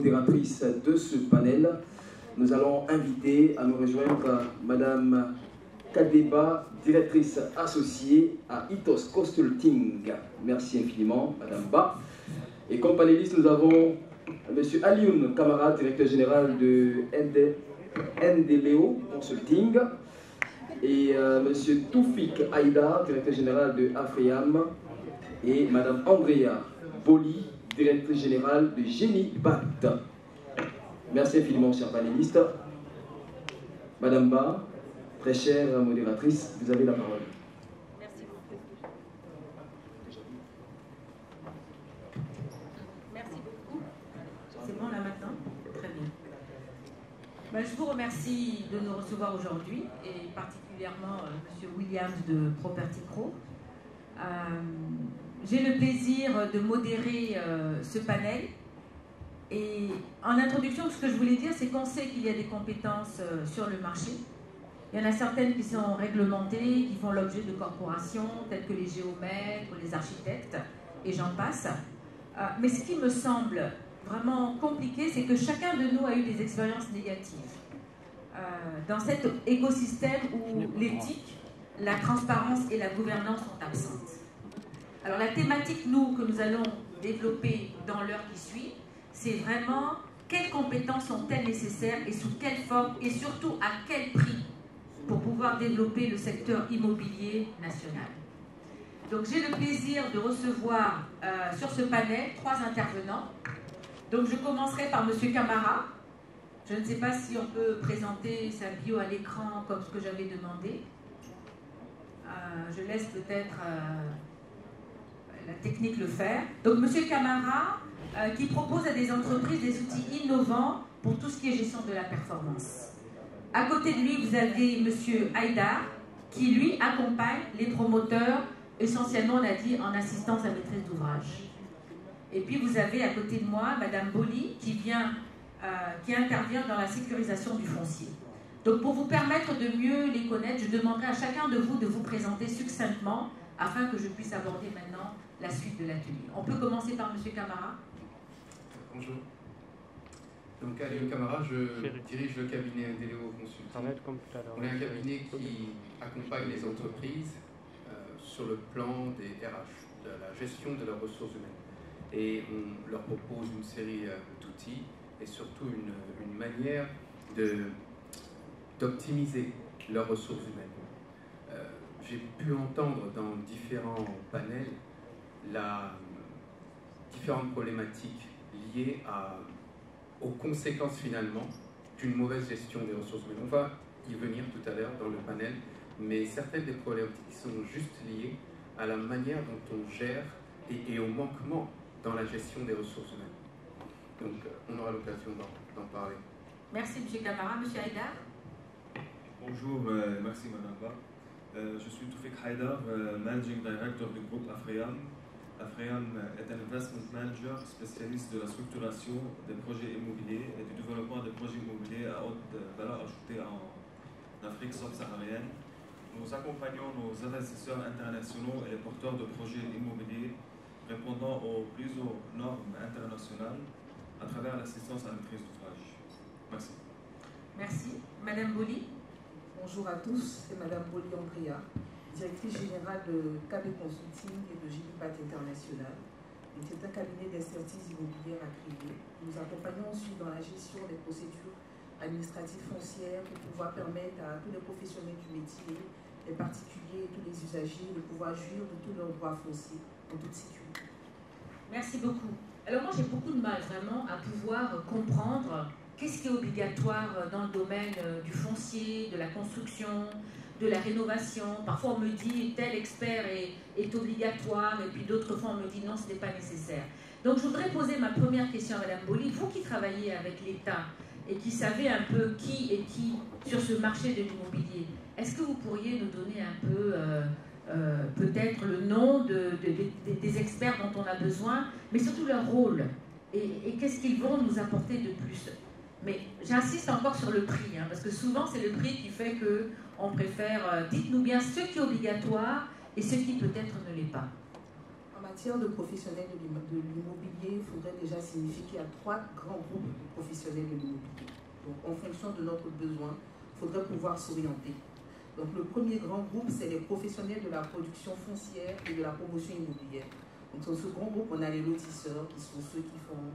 modératrice de ce panel, nous allons inviter à nous rejoindre Madame Kadeba, directrice associée à Ethos Consulting. Merci infiniment, Madame Ba. Et comme panéliste, nous avons Monsieur Alioune Kamara, directeur général de NDLEO Consulting, et Monsieur Toufik Haïdar, directeur général de Afriam, et Madame Andrea Boli, directrice générale de Génie BAT. Merci infiniment, chers panélistes. Madame Ba, très chère modératrice, vous avez la parole. Merci beaucoup. Merci beaucoup. C'est bon là maintenant? Très bien. Je vous remercie de nous recevoir aujourd'hui, et particulièrement Monsieur Williams de Property Pro. J'ai le plaisir de modérer ce panel. Et en introduction, ce que je voulais dire, c'est qu'on sait qu'il y a des compétences sur le marché. Il y en a certaines qui sont réglementées, qui font l'objet de corporations, telles que les géomètres, les architectes, et j'en passe. Mais ce qui me semble vraiment compliqué, c'est que chacun de nous a eu des expériences négatives dans cet écosystème où l'éthique, la transparence et la gouvernance sont absentes. Alors la thématique, que nous allons développer dans l'heure qui suit, c'est vraiment quelles compétences sont-elles nécessaires et sous quelle forme et surtout à quel prix pour pouvoir développer le secteur immobilier national. Donc j'ai le plaisir de recevoir sur ce panel 3 intervenants. Donc je commencerai par Monsieur Kamara. Je ne sais pas si on peut présenter sa bio à l'écran comme ce que j'avais demandé. Je laisse peut-être la technique le faire. Donc Monsieur Kamara, qui propose à des entreprises des outils innovants pour tout ce qui est gestion de la performance. À côté de lui, vous avez Monsieur Haïdar, qui lui accompagne les promoteurs, essentiellement on a dit en assistance à maîtrise d'ouvrage. Et puis vous avez à côté de moi Madame Boli, qui intervient dans la sécurisation du foncier. Donc pour vous permettre de mieux les connaître, je demanderai à chacun de vous présenter succinctement afin que je puisse aborder maintenant la suite de l'atelier. On peut commencer par Monsieur Kamara. Bonjour. Donc Alioune Kamara, je dirige le cabinet NDLEO Consulting. On est un cabinet qui accompagne les entreprises sur le plan des RH, de la gestion de leurs ressources humaines. Et on leur propose une série d'outils et surtout une manière d'optimiser leurs ressources humaines. J'ai pu entendre dans différents panels différentes problématiques liées aux conséquences finalement d'une mauvaise gestion des ressources humaines. On va y venir tout à l'heure dans le panel, mais certaines des problématiques sont juste liées à la manière dont on gère et au manquement dans la gestion des ressources humaines. Donc on aura l'occasion d'en parler. Merci M. Kamara. M. Haïdar. Bonjour, merci Madame Ba. Je suis Toufik Haïdar, Managing Director du groupe Afriam. Afriam est un investment manager spécialiste de la structuration des projets immobiliers et du développement des projets immobiliers à haute valeur ajoutée en Afrique subsaharienne. Nous accompagnons nos investisseurs internationaux et les porteurs de projets immobiliers répondant aux plus hautes normes internationales à travers l'assistance à la maîtrise d'ouvrage. Merci. Merci. Madame Boli. Bonjour à tous, c'est Madame Boli Andrea, directrice générale de KB Consulting et de Génie BAT International. C'est un cabinet d'expertise immobilière accrédité. Nous accompagnons ensuite dans la gestion des procédures administratives foncières pour pouvoir permettre à tous les professionnels du métier, les particuliers et tous les usagers de pouvoir jouir de tous leurs droits fonciers en toute sécurité. Merci beaucoup. Alors moi j'ai beaucoup de mal vraiment à pouvoir comprendre qu'est-ce qui est obligatoire dans le domaine du foncier, de la construction, de la rénovation. Parfois on me dit tel expert est obligatoire et puis d'autres fois on me dit non, ce n'est pas nécessaire. Donc je voudrais poser ma première question à Madame Boli. Vous qui travaillez avec l'État et qui savez un peu qui est qui sur ce marché de l'immobilier, est-ce que vous pourriez nous donner un peu peut-être le nom des experts dont on a besoin, mais surtout leur rôle et qu'est-ce qu'ils vont nous apporter de plus? Mais j'insiste encore sur le prix, parce que souvent c'est le prix qui fait qu'on préfère, dites-nous bien ce qui est obligatoire et ce qui peut-être ne l'est pas. En matière de professionnels de l'immobilier, il faudrait déjà signifier qu'il y a 3 grands groupes de professionnels de l'immobilier. Donc, en fonction de notre besoin, il faudrait pouvoir s'orienter. Donc, le premier grand groupe, c'est les professionnels de la production foncière et de la promotion immobilière. Donc, dans ce grand groupe, on a les lotisseurs, qui sont ceux qui font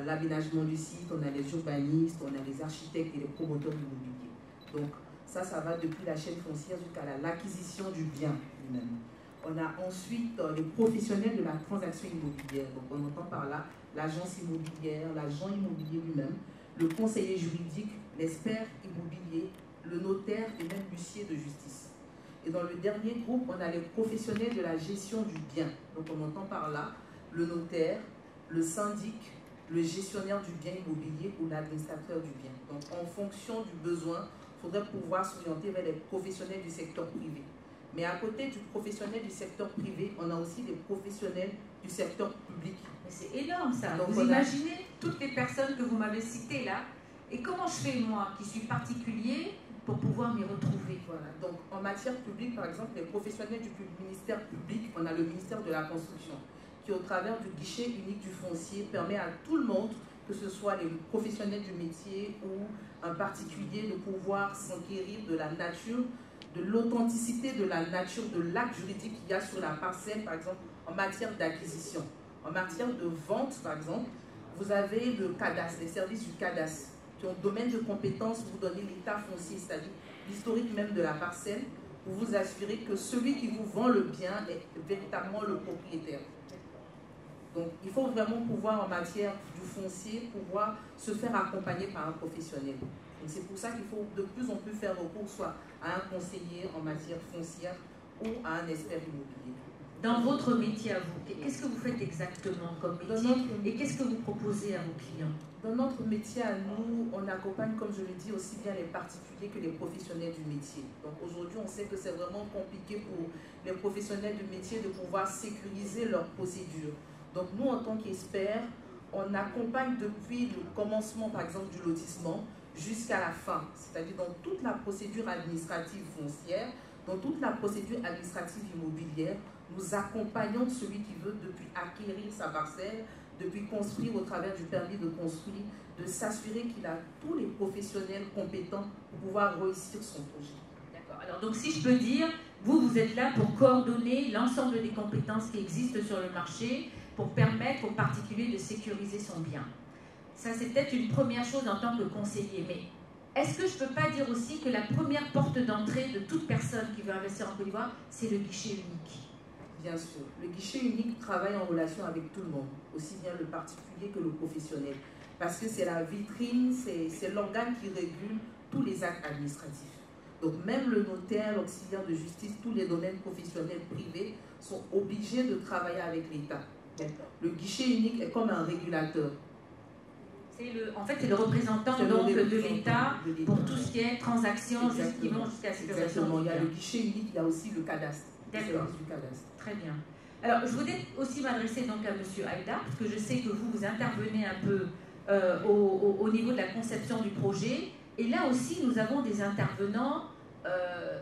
l'aménagement du site, on a les urbanistes, on a les architectes et les promoteurs immobiliers. Donc, ça va depuis la chaîne foncière jusqu'à l'acquisition du bien lui-même. On a ensuite les professionnels de la transaction immobilière. Donc, on entend par là l'agence immobilière, l'agent immobilier lui-même, le conseiller juridique, l'expert immobilier, le notaire et même l'huissier de justice. Et dans le dernier groupe, on a les professionnels de la gestion du bien. Donc, on entend par là le notaire, le syndic, le gestionnaire du bien immobilier ou l'administrateur du bien. Donc, en fonction du besoin, il faudrait pouvoir s'orienter vers les professionnels du secteur privé. Mais à côté du professionnel du secteur privé, on a aussi des professionnels du secteur public. Mais c'est énorme ça. Donc, vous imaginez toutes les personnes que vous m'avez citées là. Et comment je fais moi, qui suis particulier, pour pouvoir m'y retrouver? Voilà. Donc en matière publique, par exemple, les professionnels du ministère public, on a le ministère de la Construction, qui au travers du guichet unique du foncier permet à tout le monde, que ce soit les professionnels du métier ou un particulier, de pouvoir s'enquérir de la nature, de l'authenticité de la nature de l'acte juridique qu'il y a sur la parcelle, par exemple, en matière d'acquisition. En matière de vente, par exemple, vous avez le cadastre, les services du cadastre, qui ont domaine de compétence, vous donnez l'état foncier, c'est-à-dire l'historique même de la parcelle, pour vous assurer que celui qui vous vend le bien est véritablement le propriétaire. Donc, il faut vraiment pouvoir, en matière du foncier, pouvoir se faire accompagner par un professionnel. C'est pour ça qu'il faut de plus en plus faire recours soit à un conseiller en matière foncière ou à un expert immobilier. Dans votre métier à vous, qu'est-ce que vous faites exactement comme métier et qu'est-ce que vous proposez à vos clients? Dans notre métier à nous, on accompagne, comme je l'ai dit, aussi bien les particuliers que les professionnels du métier. Donc aujourd'hui, on sait que c'est vraiment compliqué pour les professionnels du métier de pouvoir sécuriser leurs procédures. Donc nous, en tant qu'experts, on accompagne depuis le commencement, par exemple, du lotissement jusqu'à la fin, c'est-à-dire dans toute la procédure administrative foncière, dans toute la procédure administrative immobilière. Nous accompagnons celui qui veut depuis acquérir sa parcelle, depuis construire au travers du permis de construire, de s'assurer qu'il a tous les professionnels compétents pour pouvoir réussir son projet. D'accord. Alors donc si je peux dire, vous êtes là pour coordonner l'ensemble des compétences qui existent sur le marché pour permettre aux particuliers de sécuriser son bien. Ça c'est peut-être une première chose en tant que conseiller, mais est-ce que je ne peux pas dire aussi que la première porte d'entrée de toute personne qui veut investir en Côte d'Ivoire, c'est le guichet unique? Bien sûr. Le guichet unique travaille en relation avec tout le monde, aussi bien le particulier que le professionnel. Parce que c'est la vitrine, c'est l'organe qui régule tous les actes administratifs. Donc même le notaire, l'auxiliaire de justice, tous les domaines professionnels privés sont obligés de travailler avec l'État. Le guichet unique est comme un régulateur. En fait, c'est le représentant donc, de l'État pour tout ce qui est transactions qui vont jusqu'à la sécurisation. Exactement. Il y a le guichet unique, il y a aussi le cadastre. D'accord. Très bien. Alors, je voulais aussi m'adresser donc à M. Haïda, parce que je sais que vous intervenez un peu au niveau de la conception du projet. Et là aussi, nous avons des intervenants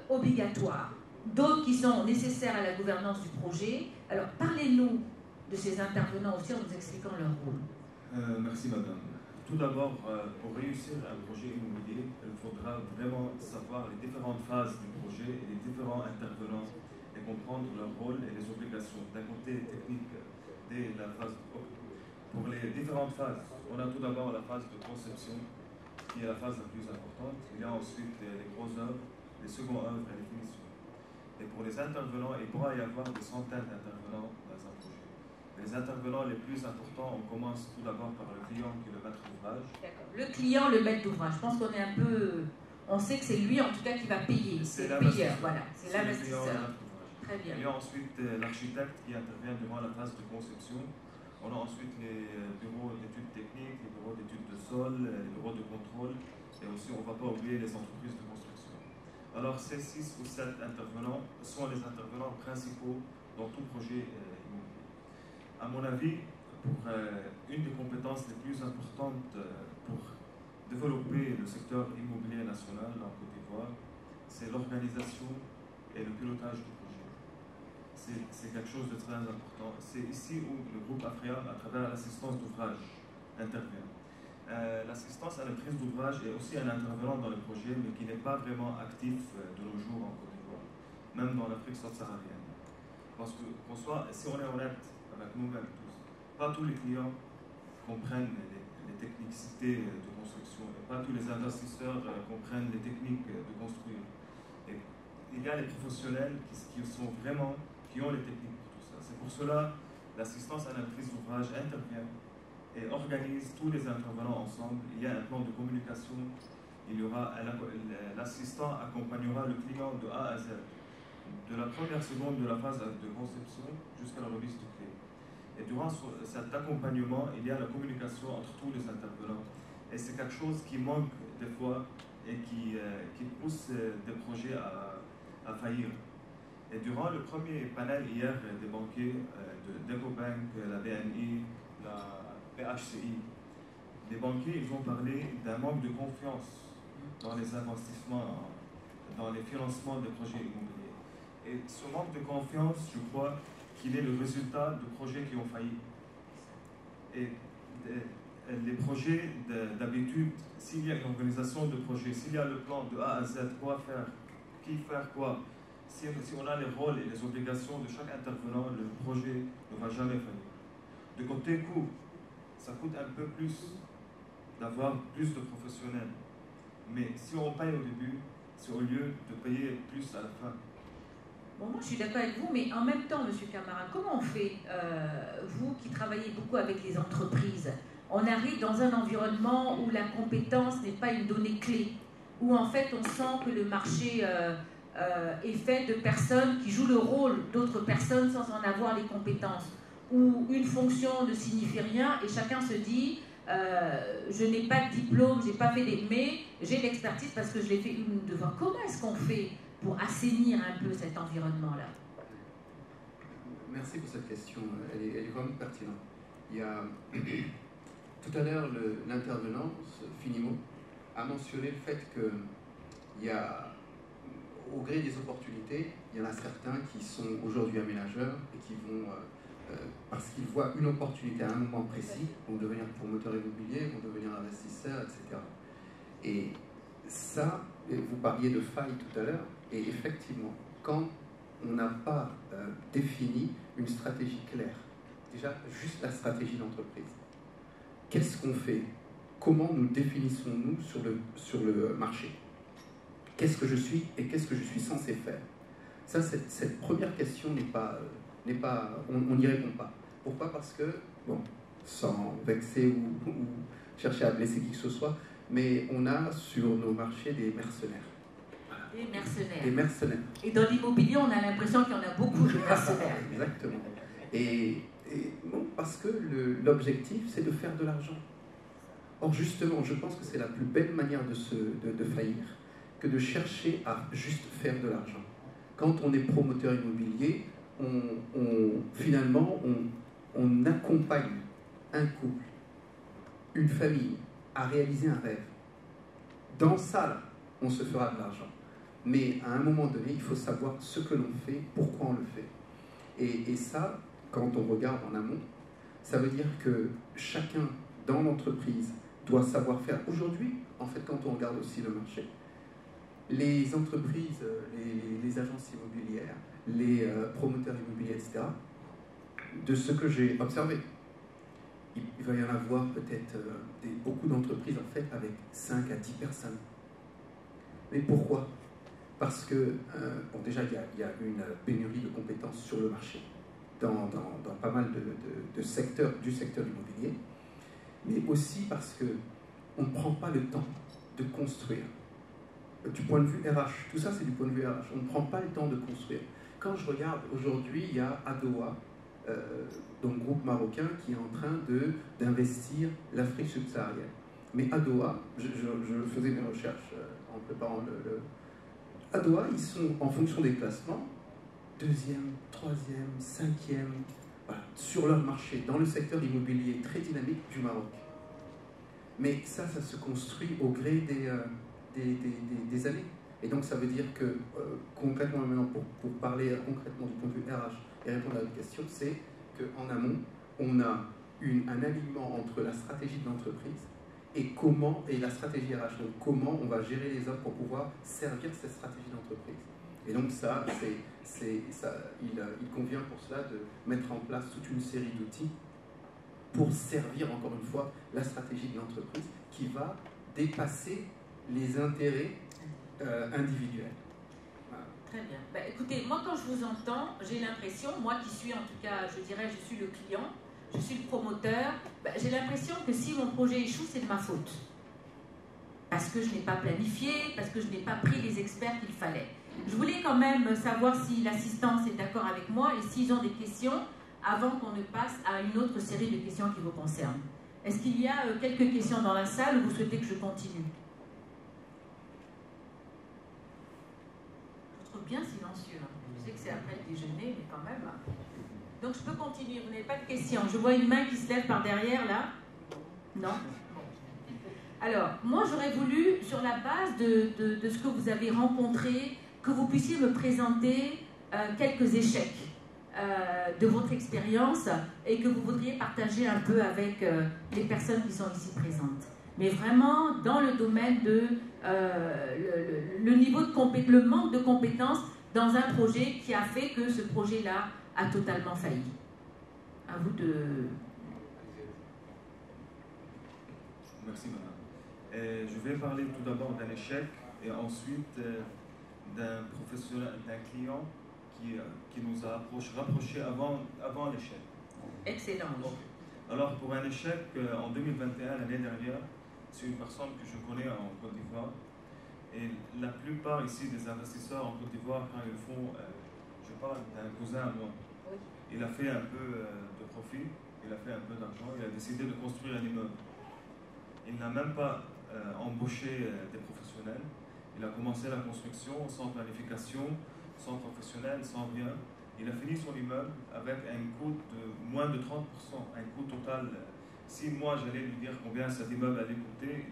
obligatoires, d'autres qui sont nécessaires à la gouvernance du projet. Alors, parlez-nous de ces intervenants aussi en nous expliquant leur rôle. Merci, madame. Tout d'abord, pour réussir un projet immobilier, il faudra vraiment savoir les différentes phases du projet et les différents intervenants et comprendre leur rôle et les obligations. D'un côté technique, dès la phase pour les différentes phases, on a tout d'abord la phase de conception, qui est la phase la plus importante. Il y a ensuite les grosses œuvres, les secondes œuvres et les finitions. Et pour les intervenants, il pourra y avoir des centaines d'intervenants dans un projet. Les intervenants les plus importants, on commence tout d'abord par le client qui est le maître d'ouvrage. Le client, le maître d'ouvrage. Je pense qu'on est un peu... On sait que c'est lui en tout cas qui va payer. C'est le payeur, voilà. C'est l'investisseur. Très bien. Il y a ensuite l'architecte qui intervient durant la phase de conception. On a ensuite les bureaux d'études techniques, les bureaux d'études de sol, les bureaux de contrôle. Et aussi, on ne va pas oublier les entreprises de construction. Alors, ces 6 ou 7 intervenants sont les intervenants principaux dans tout projet immobilier. À mon avis, pour une des compétences les plus importantes pour développer le secteur immobilier national en Côte d'Ivoire, c'est l'organisation et le pilotage du projet. c'est quelque chose de très important. C'est ici où le groupe Afriam, à travers l'assistance d'ouvrage, intervient. L'assistance à la prise d'ouvrage est aussi un intervenant dans le projet, mais qui n'est pas vraiment actif de nos jours en Côte d'Ivoire, même dans l'Afrique subsaharienne. Parce que, si on est honnête avec nous-mêmes tous, pas tous les clients comprennent les technicités de construction, et pas tous les investisseurs comprennent les techniques de construire. Et il y a les professionnels qui ont les techniques pour tout ça. C'est pour cela l'assistance à la prise d'ouvrage intervient et organise tous les intervenants ensemble. Il y a un plan de communication, l'assistant accompagnera le client de A à Z, de la première seconde de la phase de conception jusqu'à la remise du clé. Et durant cet accompagnement, il y a la communication entre tous les intervenants. Et c'est quelque chose qui manque des fois et qui pousse des projets à faillir. Et durant le premier panel hier des banquiers de DecoBank, la BNI, la PHCI, les banquiers ils ont parlé d'un manque de confiance dans les investissements, dans les financements des projets immobiliers. Et ce manque de confiance, je crois qu'il est le résultat de projets qui ont failli. Et les projets, d'habitude, s'il y a une organisation de projet, s'il y a le plan de A à Z, quoi faire, qui faire quoi, si on a les rôles et les obligations de chaque intervenant, le projet ne va jamais faillir. De côté coût, ça coûte un peu plus d'avoir plus de professionnels. Mais si on paye au début, c'est au lieu de payer plus à la fin. Bon, moi je suis d'accord avec vous, mais en même temps, M. Camara, comment on fait, vous qui travaillez beaucoup avec les entreprises, on arrive dans un environnement où la compétence n'est pas une donnée clé, où en fait on sent que le marché est fait de personnes qui jouent le rôle d'autres personnes sans en avoir les compétences, où une fonction ne signifie rien et chacun se dit je n'ai pas de diplôme, j'ai pas fait mais j'ai l'expertise parce que je l'ai fait une ou deux fois. Comment est-ce qu'on fait pour assainir un peu cet environnement-là? Merci pour cette question, elle est vraiment pertinente. Il y a tout à l'heure l'intervenant, Finimo, a mentionné le fait qu'il y a, au gré des opportunités, il y en a certains qui sont aujourd'hui aménageurs et qui vont, parce qu'ils voient une opportunité à un moment précis, vont devenir promoteurs immobiliers, vont devenir investisseurs, etc. Et ça, vous parliez de failles tout à l'heure, et effectivement, quand on n'a pas défini une stratégie claire, déjà juste la stratégie d'entreprise, qu'est-ce qu'on fait? Comment nous définissons-nous sur le marché? Qu'est-ce que je suis et qu'est-ce que je suis censé faire? Ça, cette première question on n'y répond pas. Pourquoi? Parce que, bon, sans vexer ou chercher à blesser qui que ce soit, mais on a sur nos marchés des mercenaires. Des mercenaires. Des mercenaires. Et dans l'immobilier, on a l'impression qu'il y en a beaucoup de mercenaires. Exactement. Et bon, parce que l'objectif, c'est de faire de l'argent. Or, justement, je pense que c'est la plus belle manière de faillir que de chercher à juste faire de l'argent. Quand on est promoteur immobilier, finalement, on accompagne un couple, une famille, à réaliser un rêve. Dans ça, là, on se fera de l'argent. Mais à un moment donné, il faut savoir ce que l'on fait, pourquoi on le fait. Et ça, quand on regarde en amont, ça veut dire que chacun dans l'entreprise doit savoir faire. Aujourd'hui, en fait, quand on regarde aussi le marché, les entreprises, les agences immobilières, les promoteurs immobiliers, etc., de ce que j'ai observé, il va y en avoir peut-être beaucoup d'entreprises en fait avec 5 à 10 personnes. Mais pourquoi? Parce que, bon, déjà, il y a une pénurie de compétences sur le marché, dans pas mal de secteurs, du secteur immobilier, mais aussi parce qu'on ne prend pas le temps de construire. Du point de vue RH, tout ça c'est du point de vue RH, on ne prend pas le temps de construire. Quand je regarde aujourd'hui, il y a Adowa, donc groupe marocain, qui est en train d'investir l'Afrique subsaharienne. Mais Adowa, je faisais mes recherches en préparant Adowa, ils sont en fonction des classements, 2e, 3e, 5e, voilà, sur leur marché, dans le secteur immobilier très dynamique du Maroc. Mais ça se construit au gré des années. Et donc ça veut dire que concrètement, maintenant, pour parler concrètement du point de vue RH, et répondre à votre question, c'est qu'en amont, on a un alignement entre la stratégie de l'entreprise et la stratégie RH. Donc comment on va gérer les offres pour pouvoir servir cette stratégie d'entreprise. Et donc ça, il convient pour cela de mettre en place toute une série d'outils pour servir encore une fois la stratégie de l'entreprise qui va dépasser les intérêts individuels. Voilà. Très bien. Bah, écoutez, moi quand je vous entends, j'ai l'impression, moi qui suis en tout cas, je dirais, je suis le client, je suis le promoteur, bah, j'ai l'impression que si mon projet échoue, c'est de ma faute. Parce que je n'ai pas planifié, parce que je n'ai pas pris les experts qu'il fallait. Je voulais quand même savoir si l'assistance est d'accord avec moi et s'ils ont des questions avant qu'on ne passe à une autre série de questions qui vous concernent. Est-ce qu'il y a quelques questions dans la salle ou vous souhaitez que je continue? Je vous trouve bien silencieux. Je sais que c'est après le déjeuner, mais quand même. Donc je peux continuer, vous n'avez pas de questions. Je vois une main qui se lève par derrière là. Non? Alors, moi j'aurais voulu, sur la base de ce que vous avez rencontré, que vous puissiez me présenter quelques échecs de votre expérience et que vous voudriez partager un peu avec les personnes qui sont ici présentes. Mais vraiment dans le domaine de le manque de compétences dans un projet qui a fait que ce projet-là a totalement failli. À vous de... Merci madame. Je vais parler tout d'abord d'un échec et ensuite d'un professionnel, d'un client qui nous a rapprochés avant l'échec. Excellent. Alors pour un échec, en 2021, l'année dernière, c'est une personne que je connais en Côte d'Ivoire. Et la plupart ici des investisseurs en Côte d'Ivoire, quand ils font, je parle d'un cousin à moi, il a fait un peu de profit, il a fait un peu d'argent, il a décidé de construire un immeuble. Il n'a même pas embauché des professionnels. Il a commencé la construction sans planification, sans professionnel, sans rien. Il a fini son immeuble avec un coût de moins de 30%, un coût total. Si moi j'allais lui dire combien cet immeuble allait coûter,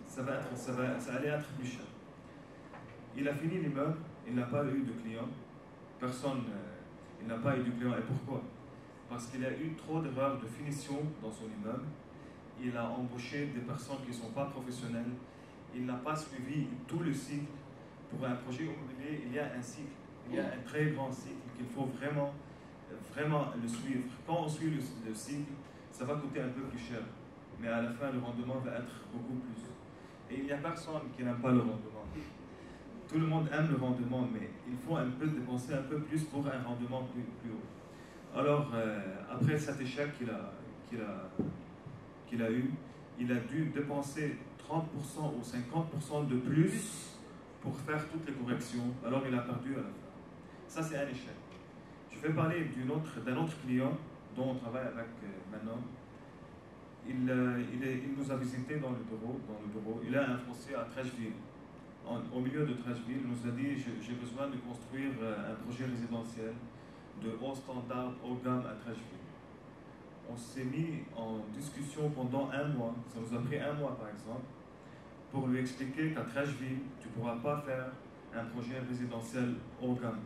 ça allait être plus cher. Il a fini l'immeuble, il n'a pas eu de clients. Personne, il n'a pas eu de clients. Et pourquoi? Parce qu'il a eu trop d'erreurs de finition dans son immeuble. Il a embauché des personnes qui ne sont pas professionnelles. Il n'a pas suivi tout le cycle. Pour un projet immobilier, il y a un cycle. Il y a un très grand cycle qu'il faut vraiment le suivre. Quand on suit le cycle, ça va coûter un peu plus cher. Mais à la fin, le rendement va être beaucoup plus. Et il n'y a personne qui n'aime pas le rendement. Tout le monde aime le rendement, mais il faut dépenser un peu plus pour un rendement plus haut. Alors, après cet échec qu'il a eu, il a dû dépenser 30% ou 50% de plus pour faire toutes les corrections. Alors, il a perdu à la fin. Ça, c'est un échec. Je vais parler d'un autre client dont on travaille avec maintenant. Il nous a visités dans le bureau. Il a un foncier à Trècheville. Au milieu de Trècheville, il nous a dit j'ai besoin de construire un projet résidentiel de haut standard, haut gamme à Trècheville. On s'est mis en discussion pendant un mois, ça nous a pris un mois par exemple, pour lui expliquer qu'à Trècheville, tu ne pourras pas faire un projet résidentiel haut de gamme.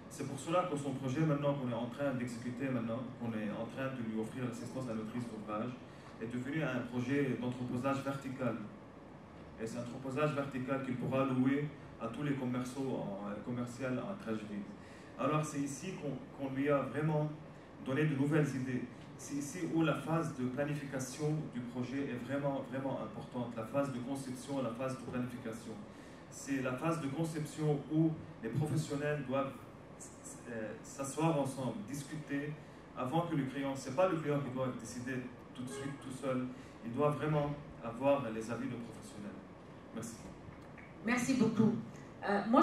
C'est pour cela que son projet maintenant qu'on est en train d'exécuter qu'on est en train de lui offrir l'assistance à maîtrise d'ouvrage, est devenu un projet d'entreposage vertical. Et c'est un entreposage vertical qu'il pourra louer à tous les commerciaux à Trècheville. Alors c'est ici qu'on lui a vraiment donné de nouvelles idées. C'est ici où la phase de planification du projet est vraiment, vraiment importante. La phase de conception et la phase de planification. C'est la phase de conception où les professionnels doivent s'asseoir ensemble, discuter avant que le client, ce n'est pas le client qui doit décider tout de suite, tout seul. Il doit vraiment avoir les avis de professionnels. Merci. Merci beaucoup. Moi,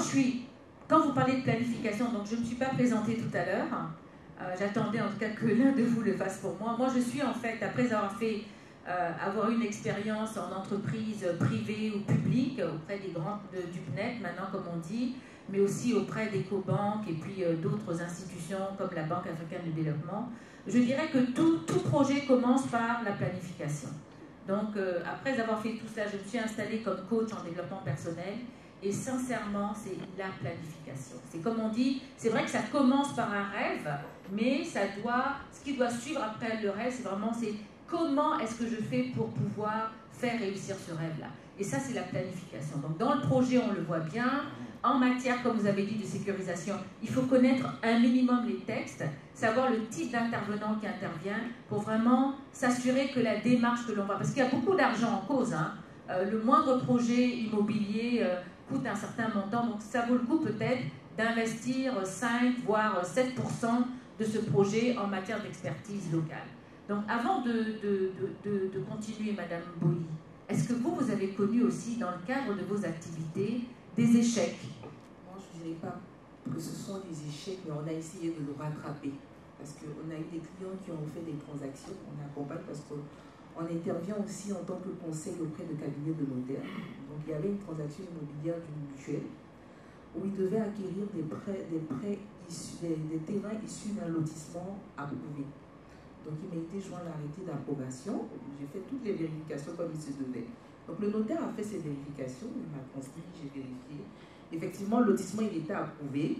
quand vous parlez de planification, donc je ne me suis pas présentée tout à l'heure. J'attendais en tout cas que l'un de vous le fasse pour moi. Moi, je suis en fait, après avoir eu une expérience en entreprise privée ou publique, auprès des grands du PNET, maintenant comme on dit, mais aussi auprès d'Ecobank et puis d'autres institutions comme la Banque africaine de développement. Je dirais que tout projet commence par la planification. Donc, après avoir fait tout cela, je me suis installée comme coach en développement personnel Et sincèrement, c'est la planification. C'est comme on dit, c'est vrai que ça commence par un rêve, mais ce qui doit suivre après le rêve, c'est vraiment comment est-ce que je fais pour pouvoir faire réussir ce rêve-là. Et ça, c'est la planification. Donc dans le projet, on le voit bien. En matière, comme vous avez dit, de sécurisation, il faut connaître un minimum les textes, savoir le type d'intervenant qui intervient pour vraiment s'assurer que la démarche que l'on va... Parce qu'il y a beaucoup d'argent en cause, hein. Le moindre projet immobilier coûte un certain montant, donc ça vaut le coup peut-être d'investir 5 voire 7% de ce projet en matière d'expertise locale. Donc avant de continuer, Madame Boly, est-ce que vous avez connu aussi dans le cadre de vos activités des échecs? Moi, je ne dirais pas que ce sont des échecs, mais on a essayé de le rattraper. Parce qu'on a eu des clients qui ont fait des transactions, on accompagne parce qu'on intervient aussi en tant que conseil auprès de cabinets de notaires. Donc il y avait une transaction immobilière d'une mutuelle où ils devaient acquérir des terrains issus d'un lotissement approuvé. Donc il m'a été joint l'arrêté d'approbation, j'ai fait toutes les vérifications comme il se devait. Donc le notaire a fait ses vérifications, il m'a transmis, j'ai vérifié. Effectivement, le lotissement il était approuvé.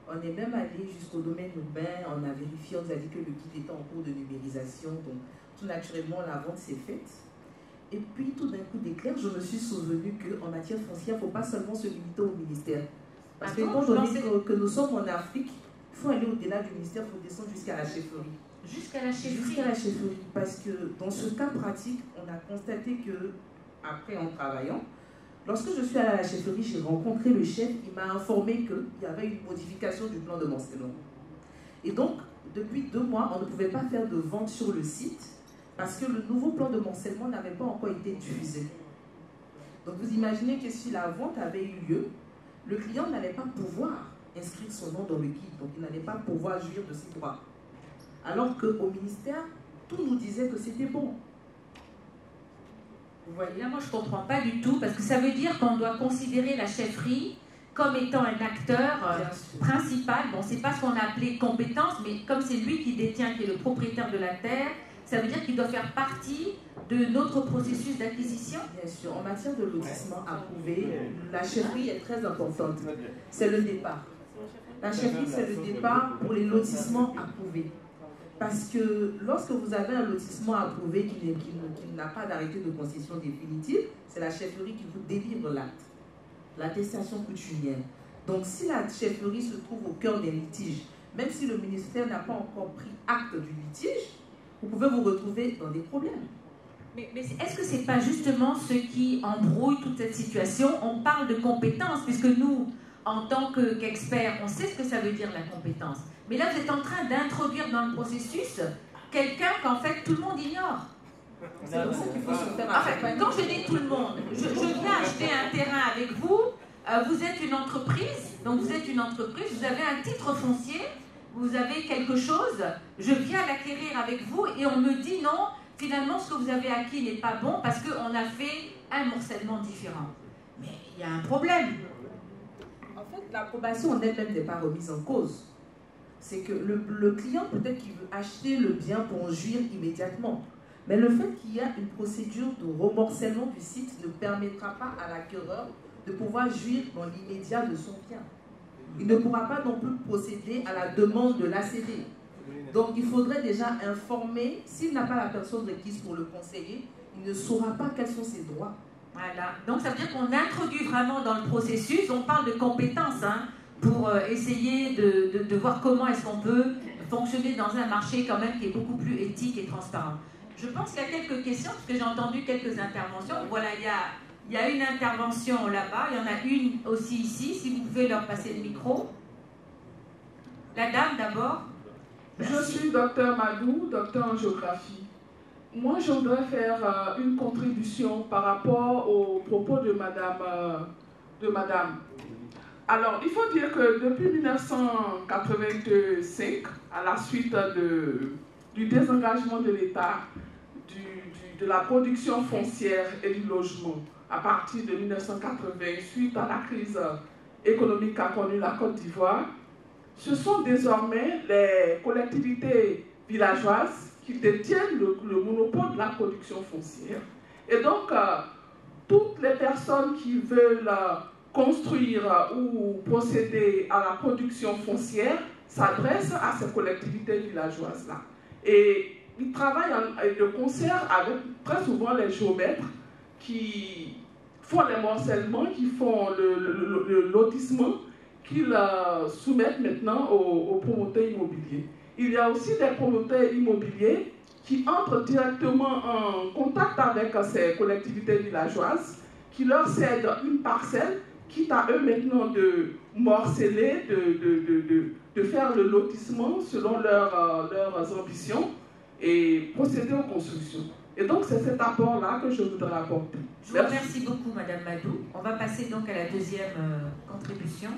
On est même allé jusqu'au domaine urbain, on a vérifié, on nous a dit que le guide était en cours de numérisation, donc tout naturellement la vente s'est faite. Et puis tout d'un coup d'éclair, je me suis souvenu qu'en matière foncière, il ne faut pas seulement se limiter au ministère. Parce que étant donné que nous sommes en Afrique, il faut aller au-delà du ministère, il faut descendre jusqu'à la chefferie. Jusqu'à la chefferie. Jusqu'à la chefferie, parce que dans ce cas pratique, on a constaté que, après en travaillant, lorsque je suis allée à la chefferie, j'ai rencontré le chef, il m'a informé qu'il y avait une modification du plan de morcellement. Et donc, depuis 2 mois, on ne pouvait pas faire de vente sur le site parce que le nouveau plan de morcellement n'avait pas encore été diffusé. Donc vous imaginez que si la vente avait eu lieu, le client n'allait pas pouvoir inscrire son nom dans le guide, donc il n'allait pas pouvoir jouir de ses droits. Alors qu'au ministère, tout nous disait que c'était bon. Vous voyez, là, moi, je ne comprends pas du tout, parce que ça veut dire qu'on doit considérer la chefferie comme étant un acteur principal. Bon, c'est pas ce qu'on a appelé compétence, mais comme c'est lui qui détient, qui est le propriétaire de la terre, ça veut dire qu'il doit faire partie de notre processus d'acquisition. Bien sûr, en matière de lotissement approuvé, la chefferie est très importante. C'est le départ. La chefferie, c'est le départ pour les lotissements approuvés. Parce que lorsque vous avez un lotissement approuvé qui n'a pas d'arrêté de concession définitive, c'est la chefferie qui vous délivre l'acte, l'attestation coutumière. Donc si la chefferie se trouve au cœur des litiges, même si le ministère n'a pas encore pris acte du litige, vous pouvez vous retrouver dans des problèmes. Mais est-ce que ce n'est pas justement ce qui embrouille toute cette situation? On parle de compétences, puisque nous, en tant qu'experts, on sait ce que ça veut dire la compétence. Mais là, vous êtes en train d'introduire dans le processus quelqu'un qu'en fait tout le monde ignore. C'est pour ça qu'il faut se faire accompagner. Quand je dis tout le monde, je viens acheter un terrain avec vous, vous êtes une entreprise, donc vous êtes une entreprise, vous avez un titre foncier, vous avez quelque chose, je viens l'acquérir avec vous et on me dit non, finalement ce que vous avez acquis n'est pas bon parce qu'on a fait un morcellement différent. Mais il y a un problème. En fait, l'approbation en elle-même n'est pas remise en cause. C'est que le client, peut-être qu'il veut acheter le bien pour en jouir immédiatement. Mais le fait qu'il y a une procédure de remorcellement du site ne permettra pas à l'acquéreur de pouvoir jouir dans l'immédiat de son bien. Il ne pourra pas non plus procéder à la demande de l'ACD. Donc il faudrait déjà informer, s'il n'a pas la personne requise pour le conseiller, il ne saura pas quels sont ses droits. Voilà, donc ça veut dire qu'on introduit vraiment dans le processus, on parle de compétences, hein, pour essayer de voir comment est-ce qu'on peut fonctionner dans un marché quand même qui est beaucoup plus éthique et transparent. Je pense qu'il y a quelques questions, parce que j'ai entendu quelques interventions. Voilà, il y a une intervention là-bas, il y en a une aussi ici, si vous pouvez leur passer le micro. La dame d'abord. Je suis docteur Madou, docteur en géographie. Moi, je voudrais faire une contribution par rapport aux propos de madame. Alors, il faut dire que depuis 1985, à la suite du désengagement de l'État, de la production foncière et du logement, à partir de 1980, suite à la crise économique qu'a connue la Côte d'Ivoire, ce sont désormais les collectivités villageoises qui détiennent le monopole de la production foncière. Et donc, toutes les personnes qui veulent construire ou procéder à la production foncière s'adresse à ces collectivités villageoises-là. Et ils travaillent de concert avec très souvent les géomètres qui font les morcellements, qui font le lotissement, qu'ils soumettent maintenant aux promoteurs immobiliers. Il y a aussi des promoteurs immobiliers qui entrent directement en contact avec ces collectivités villageoises, qui leur cèdent une parcelle, quitte à eux maintenant de morceler, de faire le lotissement selon leurs ambitions et procéder aux constructions. Et donc c'est cet apport-là que je voudrais apporter. Je vous remercie beaucoup, Madame Madou. On va passer donc à la deuxième contribution.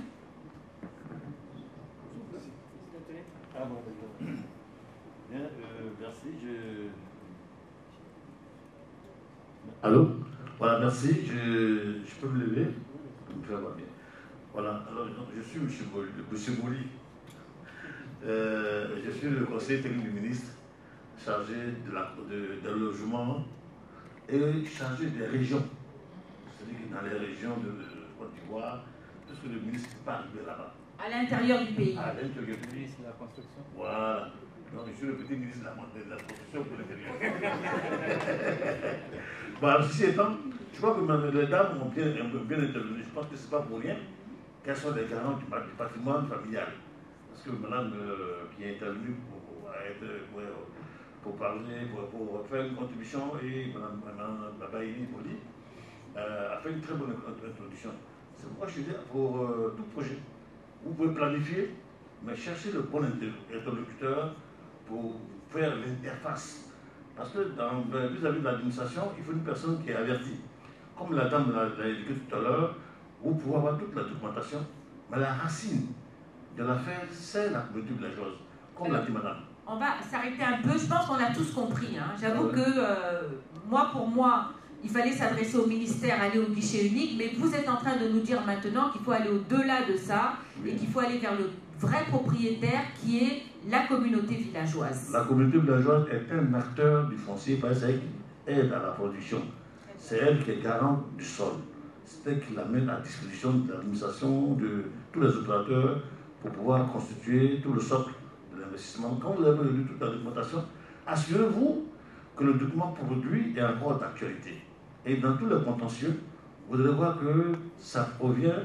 Bien, merci. Allô? Voilà, merci. Je peux me lever? Voilà, alors je suis M. Bouli. Je suis le conseiller technique du ministre, chargé de logement et chargé des régions. C'est-à-dire que dans les régions de Côte d'Ivoire, parce que le ministre n'est pas arrivé là-bas. À l'intérieur du pays. À l'intérieur du pays. C'est la construction. Voilà. Donc, je suis le petit ministre de la construction pour l'intérieur. Bon, ceci étant, je crois que les dames ont bien intervenu. Je pense que ce n'est pas pour rien qu'elles sont des garants du patrimoine familial. Parce que madame qui est intervenue pour parler, pour faire une contribution, et madame Babaïni Boli a fait une très bonne introduction. C'est pourquoi je dis pour tout projet, vous pouvez planifier, mais cherchez le bon interlocuteur pour faire l'interface. Parce que vis-à-vis de l'administration, il faut une personne qui est avertie. Comme la dame l'a indiqué tout à l'heure, vous pouvez avoir toute la documentation, mais la racine de l'affaire, c'est la communauté villageoise, comme l'a dit madame. On va s'arrêter un peu, je pense qu'on a tous compris. Hein. J'avoue que pour moi, il fallait s'adresser au ministère, aller au guichet unique, mais vous êtes en train de nous dire maintenant qu'il faut aller au-delà de ça et qu'il faut aller vers le vrai propriétaire qui est la communauté villageoise. La communauté villageoise est un acteur du foncier parce qu'elle aide à la production. C'est elle qui est garante du sol. C'est elle qui la met à disposition de l'administration, de tous les opérateurs pour pouvoir constituer tout le socle de l'investissement. Quand vous avez lu toute la documentation, assurez-vous que le document produit est encore d'actualité. Et dans tous les contentieux, vous allez voir que ça provient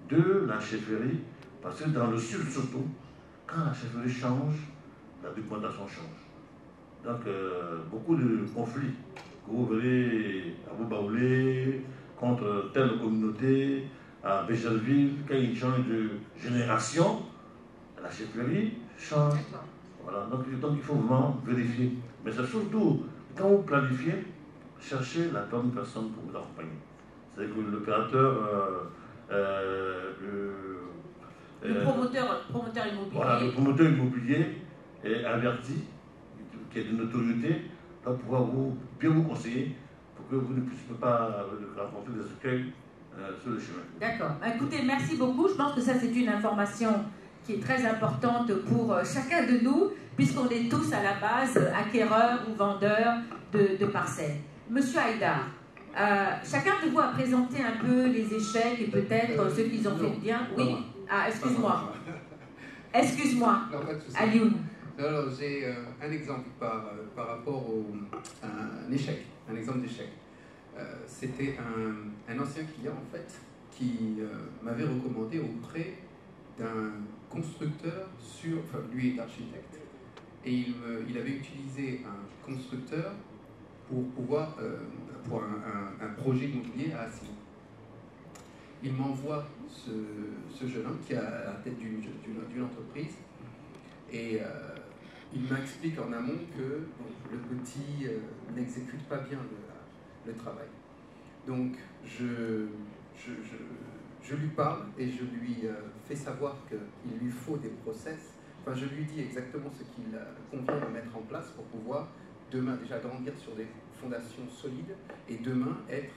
de la chefferie, parce que dans le sud surtout, quand la chefferie change, la documentation change. Donc, beaucoup de conflits que vous verrez à Boubaoulé, contre telle communauté, à Bécherville, quand ils changent de génération, la chefferie change. Voilà, donc il faut vraiment vérifier. Mais c'est surtout, quand vous planifiez, cherchez la bonne personne pour vous accompagner. C'est-à-dire que l'opérateur, le promoteur immobilier. Voilà, le promoteur immobilier est averti, qui est de notoriété, va pouvoir bien vous conseiller pour que vous ne puissiez pas rencontrer des écueils sur le chemin. D'accord. Écoutez, merci beaucoup. Je pense que ça, c'est une information qui est très importante pour chacun de nous, puisqu'on est tous à la base acquéreurs ou vendeurs de parcelles. Monsieur Haïdar, chacun de vous a présenté un peu les échecs et peut-être ceux qu'ils ont fait bien. Oui. Ah, excuse-moi. Excuse-moi. Alioune. Alors, j'ai un exemple par rapport à un échec, un exemple d'échec. C'était un ancien client, en fait, qui m'avait recommandé auprès d'un constructeur enfin, lui est architecte, et il avait utilisé un constructeur pour pouvoir, pour un projet immobilier à Assy. Il m'envoie ce jeune homme qui est à la tête d'une entreprise, et il m'explique en amont que le petit n'exécute pas bien le travail. Donc je lui parle et je lui fais savoir qu'il lui faut des process. Enfin, je lui dis exactement ce qu'il convient de mettre en place pour pouvoir demain déjà grandir sur des fondations solides et demain être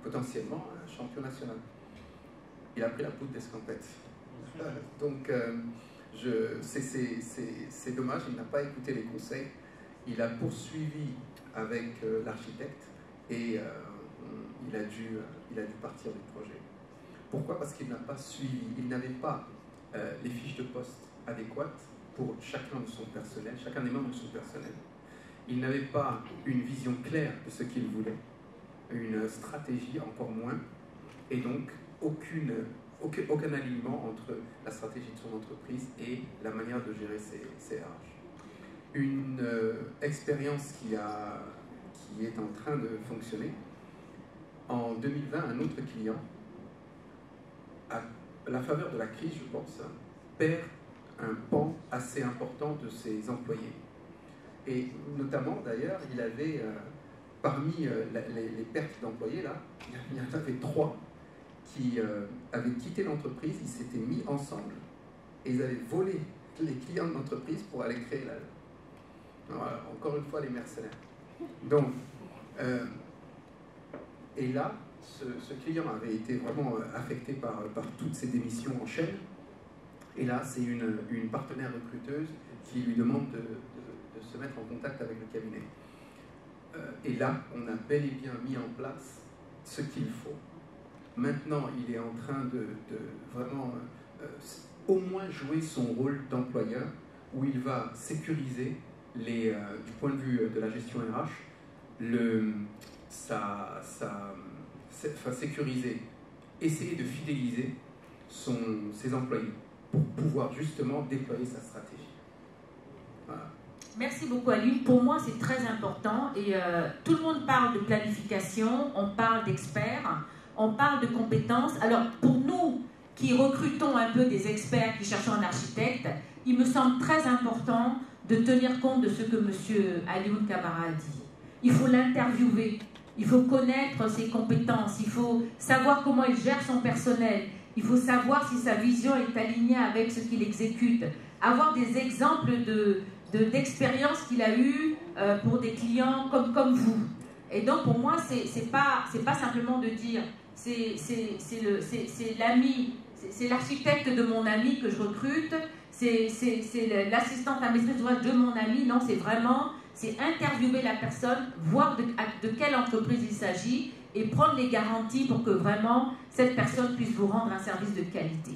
potentiellement un champion national. Il a pris la poudre d'escampette. Donc c'est dommage, il n'a pas écouté les conseils. Il a poursuivi avec l'architecte et il a dû partir du projet. Pourquoi? Parce qu'il n'a pas suivi, il n'avait pas les fiches de poste adéquates pour chacun de son personnel, chacun des membres de son personnel. Il n'avait pas une vision claire de ce qu'il voulait, une stratégie encore moins, et donc aucun alignement entre la stratégie de son entreprise et la manière de gérer ses RH. Une expérience qui est en train de fonctionner. En 2020, un autre client, à la faveur de la crise, je pense, perd un pan assez important de ses employés. Et notamment, d'ailleurs, il avait, parmi les pertes d'employés, là, il y en avait 3 qui avaient quitté l'entreprise, ils s'étaient mis ensemble et ils avaient volé les clients de l'entreprise pour aller créer la... Voilà, encore une fois, les mercenaires. Donc, et là, ce client avait été vraiment affecté par toutes ces démissions en chaîne. Et là, c'est une partenaire recruteuse qui lui demande de se mettre en contact avec le cabinet. Et là, on a bel et bien mis en place ce qu'il faut. Maintenant, il est en train de vraiment au moins jouer son rôle d'employeur, où il va sécuriser, du point de vue de la gestion RH, sécuriser, essayer de fidéliser ses employés pour pouvoir justement déployer sa stratégie. Voilà. Merci beaucoup Alioune. Pour moi, c'est très important et tout le monde parle de planification, on parle d'experts, on parle de compétences. Alors, pour nous qui recrutons un peu des experts, qui cherchons un architecte, il me semble très important de tenir compte de ce que M. Alioune Camara a dit. Il faut l'interviewer, il faut connaître ses compétences, il faut savoir comment il gère son personnel, il faut savoir si sa vision est alignée avec ce qu'il exécute, avoir des exemples d'expériences qu'il a eues pour des clients comme vous. Et donc pour moi, c'est pas simplement de dire c'est l'ami, c'est l'architecte de mon ami que je recrute, c'est l'assistante à maîtrise d'ouvrage de mon ami. Non, c'est interviewer la personne, voir de quelle entreprise il s'agit et prendre les garanties pour que vraiment cette personne puisse vous rendre un service de qualité.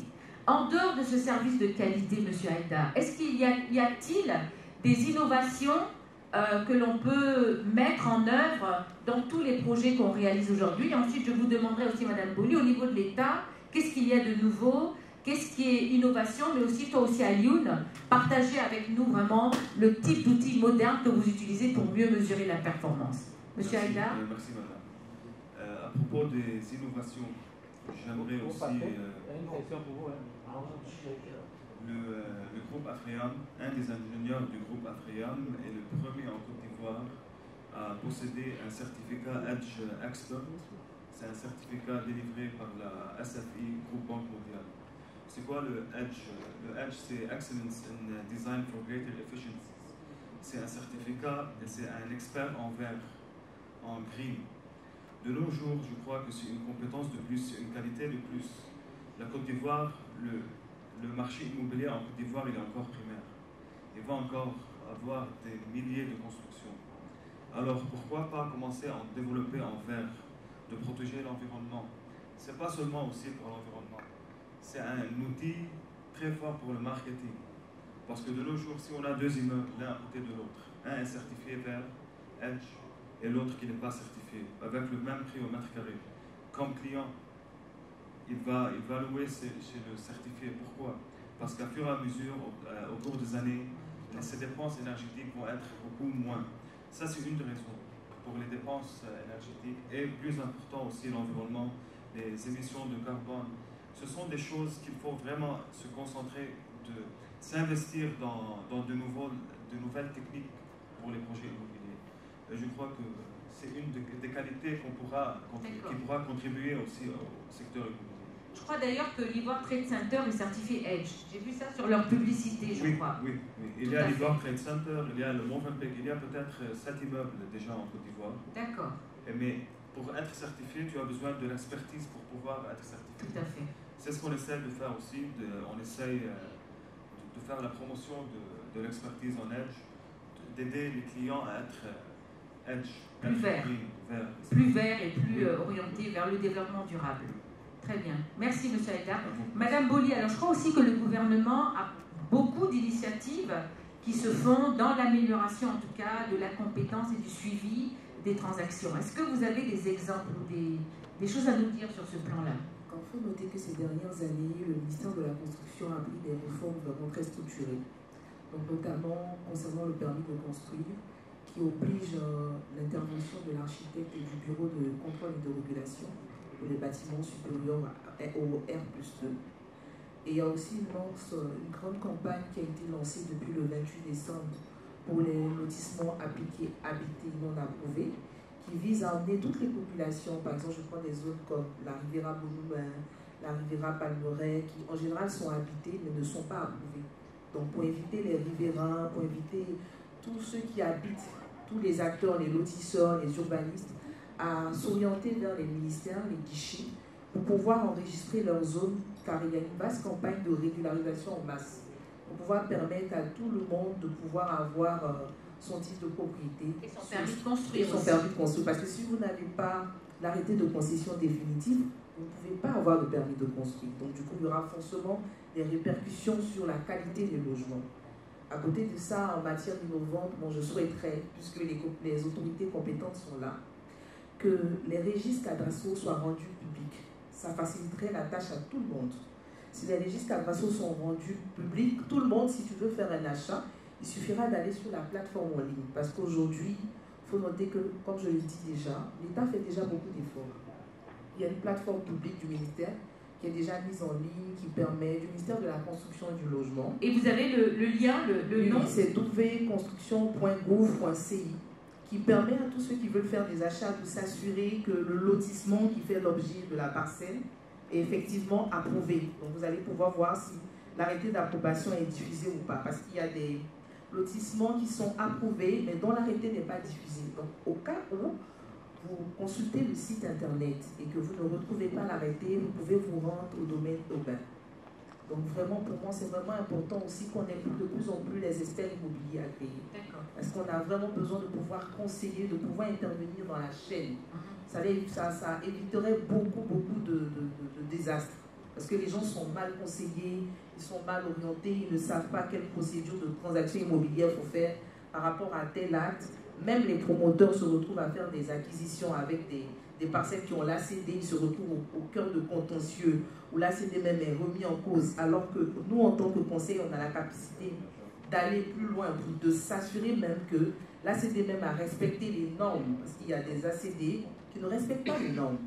En dehors de ce service de qualité, M. Haïdar, est-ce qu'il y a-t-il des innovations que l'on peut mettre en œuvre dans tous les projets qu'on réalise aujourd'hui? Et ensuite, je vous demanderai aussi, Mme Boli, au niveau de l'État, qu'est-ce qu'il y a de nouveau? Qu'est-ce qui est innovation? Mais aussi, toi aussi, Alioune, partagez avec nous vraiment le type d'outils modernes que vous utilisez pour mieux mesurer la performance. Monsieur Haïdar. Merci, madame. À propos des innovations, j'aimerais aussi... Le groupe Afream, un des ingénieurs du groupe Afream est le premier en Côte d'Ivoire à posséder un certificat Edge Expert. C'est un certificat délivré par la SFI, Groupe Banque Mondiale. C'est quoi le Edge? Le Edge, c'est Excellence in Design for Greater Efficiency. C'est un certificat et c'est un expert en vert, en green. De nos jours, je crois que c'est une compétence de plus, une qualité de plus. La Côte d'Ivoire, le marché immobilier en Côte d'Ivoire, il est encore primaire. Il va encore avoir des milliers de constructions. Alors pourquoi pas commencer à en développer en vert, de protéger l'environnement? Ce n'est pas seulement aussi pour l'environnement, c'est un outil très fort pour le marketing. Parce que de nos jours, si on a 2 immeubles l'un à côté de l'autre, un est certifié vert, Edge, et l'autre qui n'est pas certifié, avec le même prix au mètre carré, comme client, il va louer chez le certifié. Pourquoi? Parce qu'à fur et à mesure, au cours des années, ces dépenses énergétiques vont être beaucoup moins. Ça, c'est une des raisons pour les dépenses énergétiques. Et plus important aussi, l'environnement, les émissions de carbone. Ce sont des choses qu'il faut vraiment se concentrer, s'investir dans de nouvelles techniques pour les projets immobiliers. Et je crois que c'est une des qualités qui pourra contribuer aussi au secteur immobilier. Je crois d'ailleurs que l'Ivoire Trade Center est certifié Edge. J'ai vu ça sur leur publicité, je crois. Oui. Il y a l'Ivoire Trade Center, il y a le Movenpick, il y a peut-être 7 immeubles déjà en Côte d'Ivoire. D'accord. Mais pour être certifié, tu as besoin de l'expertise pour pouvoir être certifié. Tout à fait. C'est ce qu'on essaie de faire aussi. On essaye de faire la promotion de l'expertise en Edge, d'aider les clients à être Edge. Plus vert. Plus vert et plus orienté vers le développement durable. Très bien. Merci, M. Haïdar. Madame Boli, alors je crois aussi que le gouvernement a beaucoup d'initiatives qui se font dans l'amélioration, en tout cas, de la compétence et du suivi des transactions. Est-ce que vous avez des exemples ou des choses à nous dire sur ce plan-là? Il faut noter que ces dernières années, le ministère de la Construction a pris des réformes vraiment très structurées, donc notamment concernant le permis de construire, qui oblige l'intervention de l'architecte et du bureau de contrôle et de régulation pour les bâtiments supérieurs au R+2. Et il y a aussi une grande campagne qui a été lancée depuis le 28 décembre pour les lotissements habités non approuvés, qui vise à emmener toutes les populations, par exemple je prends des zones comme la Riviera Boulou-Bain, la Riviera Palmeraie, qui en général sont habitées mais ne sont pas approuvées. Donc pour éviter les riverains, pour éviter tous ceux qui habitent, tous les acteurs, les lotisseurs, les urbanistes, à s'orienter vers les ministères, les guichets, pour pouvoir enregistrer leur zone, car il y a une vaste campagne de régularisation en masse, pour pouvoir permettre à tout le monde de pouvoir avoir son titre de propriété. Et son permis de construire. Et son permis de construire. Parce que si vous n'avez pas l'arrêté de concession définitive, vous ne pouvez pas avoir de permis de construire. Donc du coup, il y aura forcément des répercussions sur la qualité des logements. À côté de ça, en matière innovante, je souhaiterais, puisque les autorités compétentes sont là, que les registres cadastraux soient rendus publics. Ça faciliterait la tâche à tout le monde. Si les registres cadastraux sont rendus publics, tout le monde, si tu veux faire un achat, il suffira d'aller sur la plateforme en ligne. Parce qu'aujourd'hui, il faut noter que, comme je le dis déjà, l'État fait déjà beaucoup d'efforts. Il y a une plateforme publique du ministère qui est déjà mise en ligne, qui permet, du ministère de la Construction et du Logement. Et vous avez le lien, le nom? C'est wconstruction.gouv.ci, qui permet à tous ceux qui veulent faire des achats de s'assurer que le lotissement qui fait l'objet de la parcelle est effectivement approuvé. Donc vous allez pouvoir voir si l'arrêté d'approbation est diffusé ou pas, parce qu'il y a des lotissements qui sont approuvés, mais dont l'arrêté n'est pas diffusé. Donc au cas où vous consultez le site internet et que vous ne retrouvez pas l'arrêté, vous pouvez vous rendre au domaine urbain. Donc vraiment, pour moi, c'est vraiment important aussi qu'on ait de plus en plus les experts immobiliers agréés. Parce qu'on a vraiment besoin de pouvoir conseiller, de pouvoir intervenir dans la chaîne. Ça éviterait beaucoup de désastres. Parce que les gens sont mal conseillés, ils sont mal orientés, ils ne savent pas quelle procédure de transaction immobilière il faut faire par rapport à tel acte. Même les promoteurs se retrouvent à faire des acquisitions avec des parcelles qui ont l'ACD, ils se retrouvent au cœur de contentieux, où l'ACD même est remis en cause, alors que nous, en tant que conseil, on a la capacité d'aller plus loin, de s'assurer même que l'ACD même a respecté les normes, parce qu'il y a des ACD qui ne respectent pas les normes,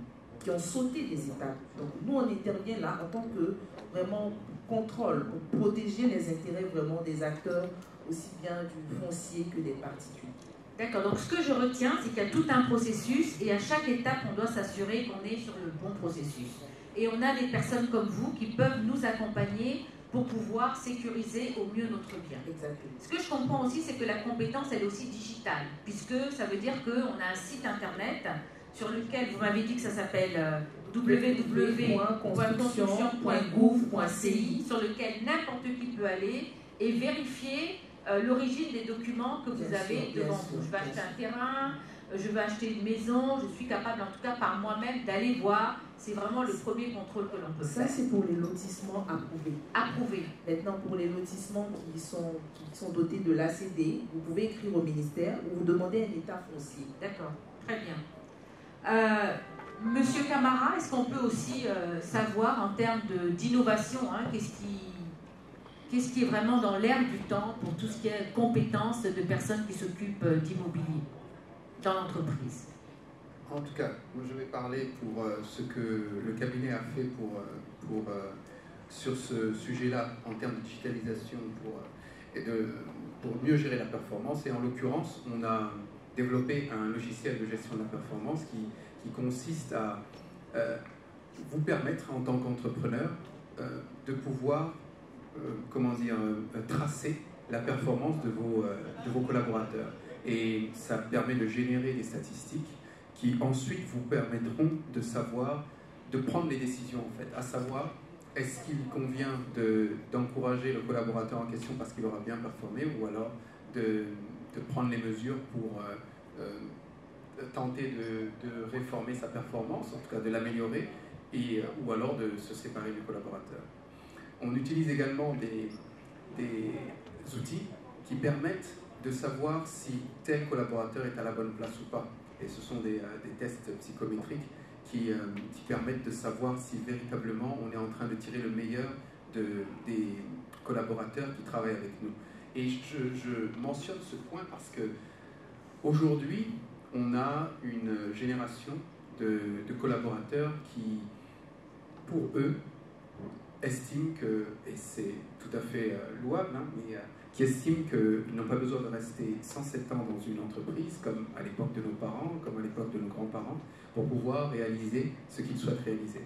qui ont sauté des étapes. Donc nous, on intervient là en tant que vraiment contrôle, pour protéger les intérêts vraiment des acteurs, aussi bien du foncier que des particuliers. D'accord, donc ce que je retiens, c'est qu'il y a tout un processus et à chaque étape, on doit s'assurer qu'on est sur le bon processus. Et on a des personnes comme vous qui peuvent nous accompagner pour pouvoir sécuriser au mieux notre bien. Exactement. Ce que je comprends aussi, c'est que la compétence, elle est aussi digitale, puisque ça veut dire qu'on a un site internet sur lequel, vous m'avez dit que ça s'appelle www.construction.gouv.ci, sur lequel n'importe qui peut aller et vérifier l'origine des documents que vous avez devant vous. Je vais acheter un terrain, je veux acheter une maison, je suis capable en tout cas par moi-même d'aller voir. C'est vraiment le premier contrôle que l'on peut faire. Ça, c'est pour les lotissements approuvés. Approuvés. Maintenant, pour les lotissements qui sont dotés de l'ACD, vous pouvez écrire au ministère ou vous demander un état foncier. D'accord, très bien. Monsieur Camara, est-ce qu'on peut aussi savoir en termes d'innovation, qu'est-ce qui est vraiment dans l'air du temps pour tout ce qui est compétences de personnes qui s'occupent d'immobilier dans l'entreprise? En tout cas, moi je vais parler pour ce que le cabinet a fait sur ce sujet-là en termes de digitalisation pour mieux gérer la performance. Et en l'occurrence, on a développé un logiciel de gestion de la performance qui consiste à vous permettre en tant qu'entrepreneur de pouvoir tracer la performance de vos collaborateurs. Et ça permet de générer des statistiques qui ensuite vous permettront de savoir, de prendre les décisions en fait, à savoir est-ce qu'il convient d'encourager le collaborateur en question parce qu'il aura bien performé ou alors de prendre les mesures pour tenter de réformer sa performance, en tout cas de l'améliorer. ou alors de se séparer du collaborateur. On utilise également des outils qui permettent de savoir si tel collaborateur est à la bonne place ou pas. Et ce sont des tests psychométriques qui permettent de savoir si véritablement on est en train de tirer le meilleur des collaborateurs qui travaillent avec nous. Et je mentionne ce point parce que aujourd'hui, on a une génération de collaborateurs qui, pour eux, estiment que, et c'est tout à fait louable, hein, mais qui estiment qu'ils n'ont pas besoin de rester 107 ans dans une entreprise, comme à l'époque de nos parents, comme à l'époque de nos grands-parents, pour pouvoir réaliser ce qu'ils souhaitent réaliser.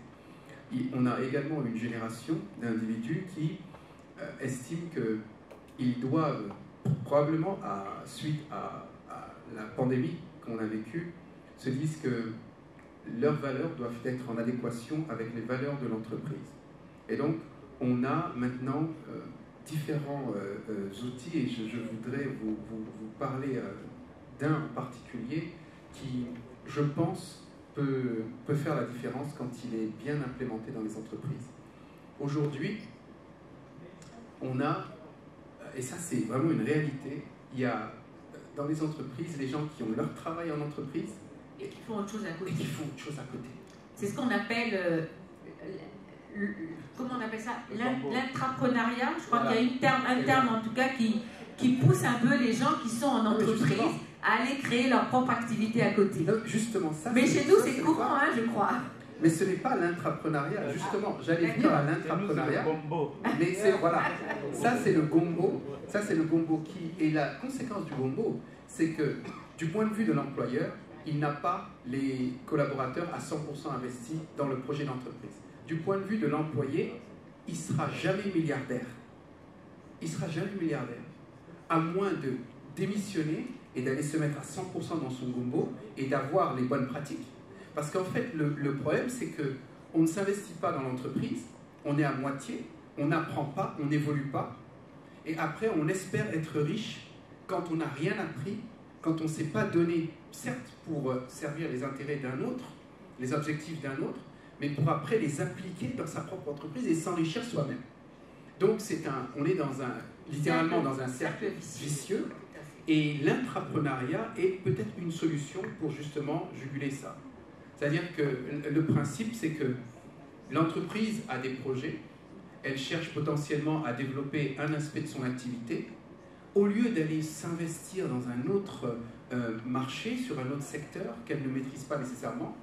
On a également une génération d'individus qui estiment qu'ils doivent, probablement suite à la pandémie qu'on a vécue, se disent que leurs valeurs doivent être en adéquation avec les valeurs de l'entreprise. Et donc, on a maintenant différents outils, et je voudrais vous parler d'un en particulier qui, je pense, peut faire la différence quand il est bien implémenté dans les entreprises. Aujourd'hui, on a, et ça c'est vraiment une réalité, il y a dans les entreprises les gens qui ont leur travail en entreprise et qui font autre chose à côté. C'est ce qu'on appelle, comment on appelle ça, l'intrapreneuriat. Je crois qu'il y a un terme en tout cas qui pousse un peu les gens qui sont en entreprise à aller créer leur propre activité à côté. Donc, justement, ça. Mais chez nous, c'est courant, hein, je crois. Mais ce n'est pas l'intrapreneuriat, justement. J'allais venir à l'intrapreneuriat. Mais c'est, voilà, ça c'est le gombo. Ça c'est le gombo qui. Et la conséquence du gombo, c'est que du point de vue de l'employeur, il n'a pas les collaborateurs à 100% investis dans le projet d'entreprise. Du point de vue de l'employé, il ne sera jamais milliardaire. Il ne sera jamais milliardaire. À moins de démissionner et d'aller se mettre à 100% dans son gombo et d'avoir les bonnes pratiques. Parce qu'en fait, le problème, c'est qu'on ne s'investit pas dans l'entreprise, on est à moitié, on n'apprend pas, on n'évolue pas, et après, on espère être riche quand on n'a rien appris, quand on ne s'est pas donné, certes pour servir les intérêts d'un autre, les objectifs d'un autre, mais pour après les appliquer dans sa propre entreprise et s'enrichir soi-même. Donc, on est littéralement dans un cercle vicieux. Et l'intrapreneuriat est peut-être une solution pour justement juguler ça. C'est-à-dire que le principe, c'est que l'entreprise a des projets, elle cherche potentiellement à développer un aspect de son activité. Au lieu d'aller s'investir dans un autre marché, sur un autre secteur qu'elle ne maîtrise pas nécessairement,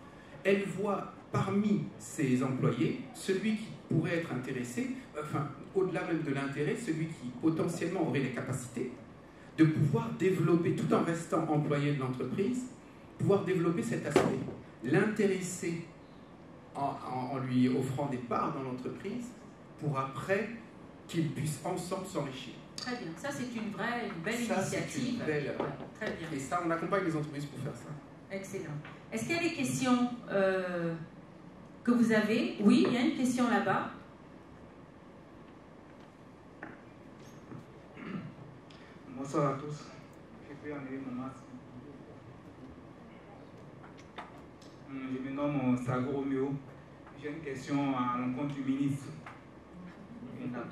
elle voit parmi ses employés celui qui pourrait être intéressé, enfin, au-delà même de l'intérêt, celui qui potentiellement aurait les capacités de pouvoir développer, tout en restant employé de l'entreprise, pouvoir développer cet aspect, l'intéresser en lui offrant des parts dans l'entreprise pour après qu'ils puissent ensemble s'enrichir. Très bien, ça c'est une belle initiative. Belle... Très bien. Et ça, on accompagne les entreprises pour faire ça. Excellent. Est-ce qu'il y a des questions que vous avez? Oui, il y a une question là-bas. Bonsoir à tous. Je peux enlever mon masque. Je me nomme Sago Romeo. J'ai une question à l'encontre du ministre.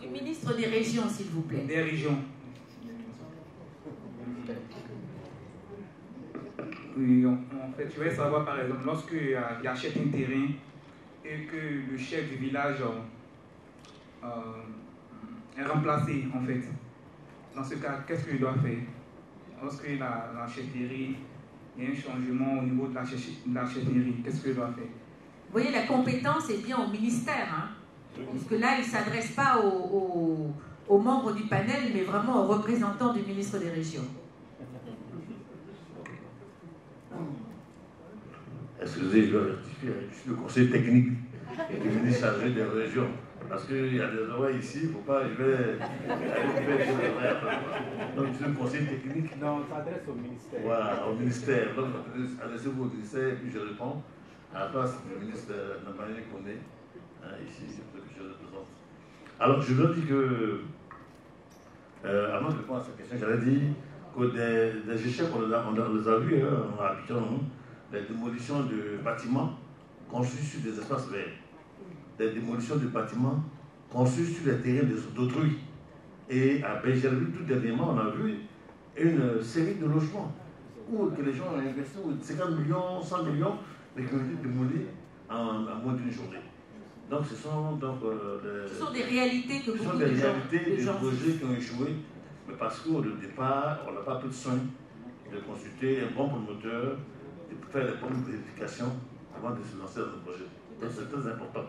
Du ministre des régions, s'il vous plaît. Des régions. Oui, en fait, je voudrais savoir par exemple, lorsqu'il achète un terrain et que le chef du village est remplacé, en fait. Dans ce cas, qu'est-ce qu'il doit faire? Lorsqu'il a l'achèterie, il y a un changement au niveau de l'achèterie, qu'est-ce qu'il doit faire? Vous voyez, la compétence est bien au ministère, hein, puisque là, il ne s'adresse pas aux membres du panel, mais vraiment aux représentants du ministre des Régions. Excusez, je dois rectifier, je suis le conseiller technique et le ministre chargé des régions. Parce qu'il y a des endroits ici, il ne faut pas, je vais aller sur les frères. Donc, je suis le conseiller technique. Non, on s'adresse au ministère. Voilà, au ministère. Donc, adressez-vous au ministère et puis je réponds à la place du ministre Namani Kone, ici, que je représente. Alors, je dois dire que, avant de répondre à cette question, j'avais dit que des échecs, on les a vus en Abidjan, les démolitions de bâtiments construits sur des espaces verts. des démolitions de bâtiments conçus sur les terrains d'autrui. Et à Bergerville, tout dernièrement, on a vu une série de logements où que les gens ont investi 50 millions, 100 millions, mais qui ont été démolis en moins d'une journée. Donc ce sont des réalités que beaucoup de gens... des projets qui ont échoué, mais parce qu'au départ, on n'a pas pris le soin de consulter un bon promoteur, de faire les bonnes vérifications avant de se lancer dans un projet. Donc c'est très important,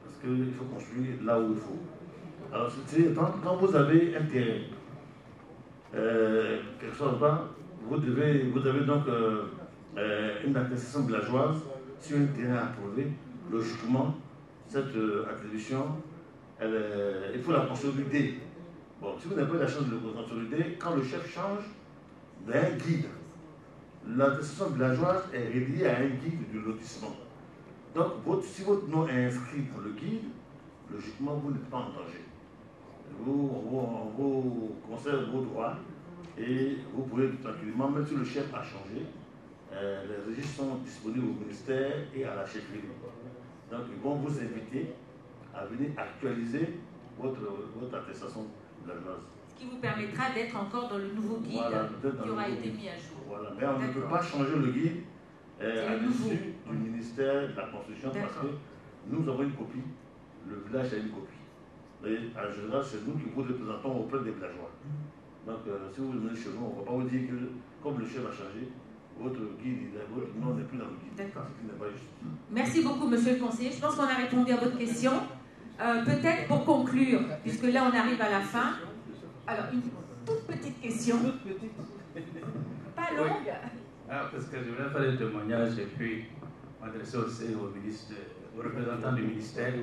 parce qu'il faut construire là où il faut. Alors quand vous avez un terrain, quelque chose là, vous avez donc une attestation villageoise sur un terrain approuvé. Logiquement, cette attribution, il faut la consolider. Bon, si vous n'avez pas la chance de le consolider, quand le chef change d'un guide, l'attestation villageoise est reliée à un guide du lotissement. Donc, si votre nom est inscrit dans le guide, logiquement, vous n'êtes pas en danger. On vous conserve vos droits et vous pouvez tranquillement, même si le chef a changé, les registres sont disponibles au ministère et à la chefferie. Donc, ils vont vous inviter à venir actualiser votre attestation villageoise. Ce qui vous permettra d'être encore dans le nouveau guide qui aura été mis à jour. Voilà. Mais on ne peut pas changer le guide à l'issue du ministère de la Construction parce que nous avons une copie, le village a une copie. Et en général, c'est nous qui vous représentons auprès des villageois. Donc, si vous venez chez nous, on ne va pas vous dire que, comme le chef a changé, votre guide, votre nom n'est plus dans le guide. D'accord. Ce qui n'est pas juste. Merci beaucoup, monsieur le conseiller. Je pense qu'on a répondu à votre question. Peut-être pour conclure, puisque là, on arrive à la fin. Alors, une toute petite question. Pas longue. Oui. Parce que je voulais faire des témoignages et puis m'adresser aussi aux représentants du ministère.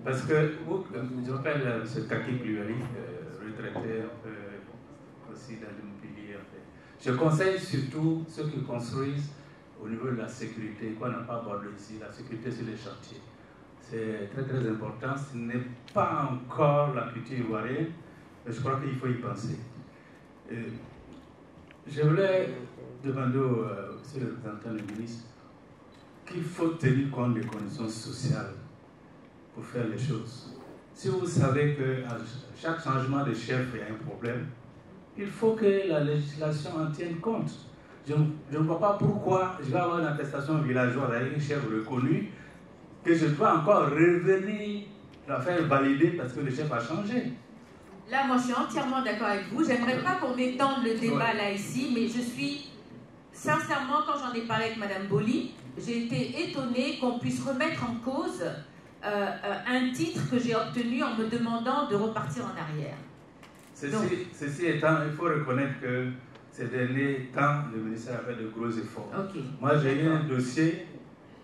Parce que, je m'appelle ce Kaki Kluari, retraité un peu aussi dans l'immobilier. En fait. Je conseille surtout ceux qui construisent au niveau de la sécurité, qu'on n'a pas abordé ici, la sécurité sur les chantiers. C'est très très important. Ce n'est pas encore la culture ivoirienne, mais je crois qu'il faut y penser. Je voulais demander au représentant du ministre qu'il faut tenir compte des conditions sociales pour faire les choses. Si vous savez qu'à chaque changement de chef, il y a un problème, il faut que la législation en tienne compte. Je ne vois pas pourquoi je vais avoir une attestation villageoise avec un chef reconnu que je dois encore revenir la faire valider parce que le chef a changé. Là, moi, je suis entièrement d'accord avec vous. J'aimerais pas qu'on étende le débat là ici, mais je suis sincèrement, quand j'en ai parlé avec Madame Boli, j'ai été étonnée qu'on puisse remettre en cause un titre que j'ai obtenu en me demandant de repartir en arrière. Ceci étant, il faut reconnaître que ces derniers temps, le ministère a fait de gros efforts. Okay. Moi, j'ai eu un dossier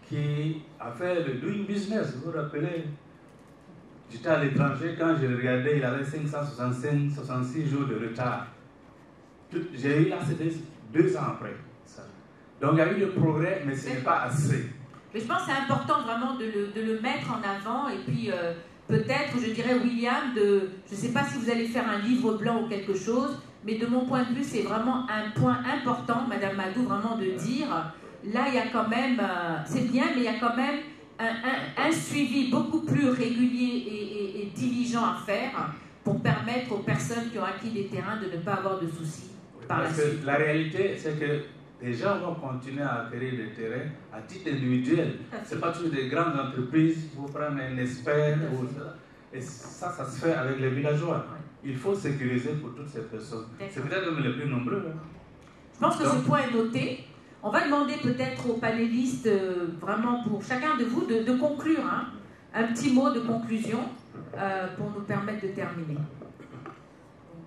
qui a fait le doing business, vous vous rappelez? J'étais à l'étranger, quand je le regardais, il avait 566 jours de retard. J'ai eu là, c'était 2 ans après. Ça. Donc il y a eu le progrès, mais ce n'est pas assez. Mais je pense que c'est important vraiment de le mettre en avant et puis peut-être, je dirais, William, je ne sais pas si vous allez faire un livre blanc ou quelque chose, mais de mon point de vue, c'est vraiment un point important, Madame Madou, vraiment de dire, là, il y a quand même, c'est bien, mais il y a quand même un suivi beaucoup plus régulier et diligent à faire pour permettre aux personnes qui ont acquis des terrains de ne pas avoir de soucis par la suite. La réalité, c'est que les gens vont continuer à acquérir des terrains à titre individuel. Ce n'est pas toujours des grandes entreprises, vous prenez un expert, et ça se fait avec les villageois. Il faut sécuriser pour toutes ces personnes. C'est peut-être même les plus nombreux. Hein. Je pense que ce point est noté. On va demander peut-être aux panélistes, vraiment pour chacun de vous, de conclure, hein, un petit mot de conclusion pour nous permettre de terminer.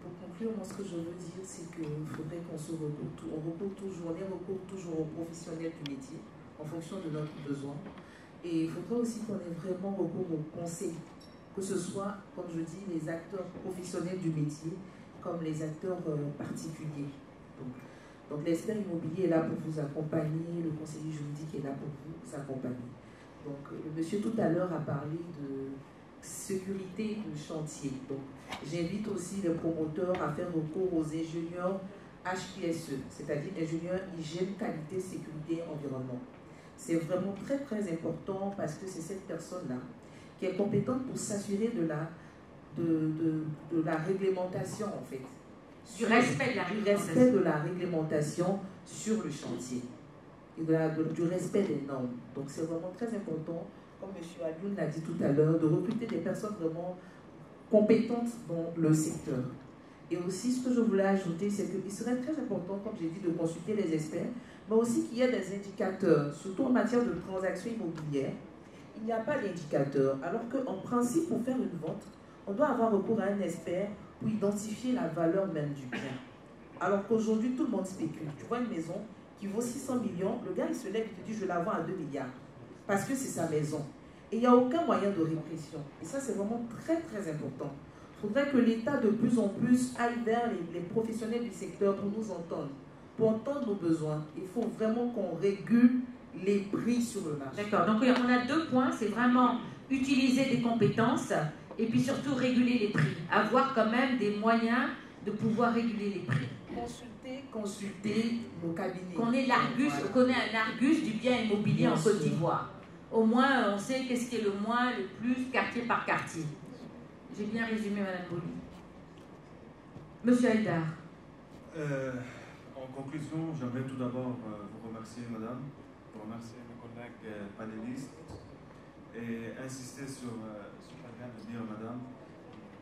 Pour conclure, moi ce que je veux dire, c'est qu'il faudrait qu'on se recourt toujours aux professionnels du métier en fonction de notre besoin. Et il faudrait aussi qu'on ait vraiment recours aux conseils, que ce soit, comme je dis, les acteurs professionnels du métier, comme les acteurs particuliers. Donc l'expert immobilier est là pour vous accompagner, le conseiller juridique est là pour vous accompagner. Donc le monsieur tout à l'heure a parlé de sécurité de chantier. Donc j'invite aussi les promoteurs à faire recours aux ingénieurs HPSE, c'est-à-dire ingénieurs hygiène, qualité, sécurité, environnement. C'est vraiment très très important parce que c'est cette personne-là qui est compétente pour s'assurer de la réglementation, en fait. Du respect de la réglementation sur le chantier. Et du respect des normes. Donc c'est vraiment très important, comme M. Alioune l'a dit tout à l'heure, de recruter des personnes vraiment compétentes dans le secteur. Et aussi, ce que je voulais ajouter, c'est qu'il serait très important, comme j'ai dit, de consulter les experts, mais aussi qu'il y ait des indicateurs, surtout en matière de transactions immobilières. Il n'y a pas d'indicateur, alors qu'en principe, pour faire une vente, on doit avoir recours à un expert pour identifier la valeur même du bien. Alors qu'aujourd'hui, tout le monde spécule. Tu vois une maison qui vaut 600 millions, le gars, il se lève et te dit, je la vends à 2 milliards. Parce que c'est sa maison. Et il n'y a aucun moyen de répression. Et ça, c'est vraiment très, très important. Il faudrait que l'État, de plus en plus, aille vers les professionnels du secteur pour nous entendre, pour entendre nos besoins. Il faut vraiment qu'on régule les prix sur le marché. D'accord. Donc, on a 2 points. C'est vraiment utiliser des compétences et puis surtout réguler les prix. Avoir quand même des moyens de pouvoir réguler les prix. Consulter nos cabinets. Qu'on ait un Argus du bien immobilier en Côte d'Ivoire. Au moins, on sait qu'est-ce qui est le moins, le plus, quartier par quartier. J'ai bien résumé, Madame Boli. Monsieur Haïdar. En conclusion, j'aimerais tout d'abord vous remercier, Madame, vous remercier mes collègues panélistes et insister sur ce qu'elle vient de dire, Madame.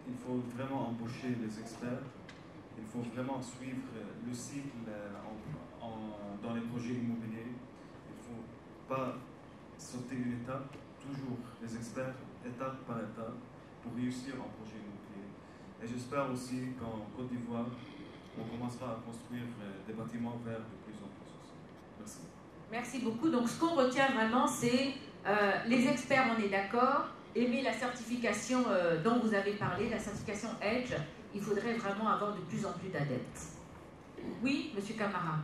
Il faut vraiment embaucher les experts. Il faut vraiment suivre le cycle dans les projets immobiliers. Il ne faut pas sauter une étape, toujours les experts, étape par étape, pour réussir en projet immobilier. Et j'espère aussi qu'en Côte d'Ivoire, on commencera à construire des bâtiments verts de plus en plus aussi. Merci. Merci beaucoup. Donc ce qu'on retient vraiment, c'est les experts, on est d'accord, aimer la certification dont vous avez parlé, la certification EDGE. Il faudrait vraiment avoir de plus en plus d'adeptes. Oui, Monsieur Camara.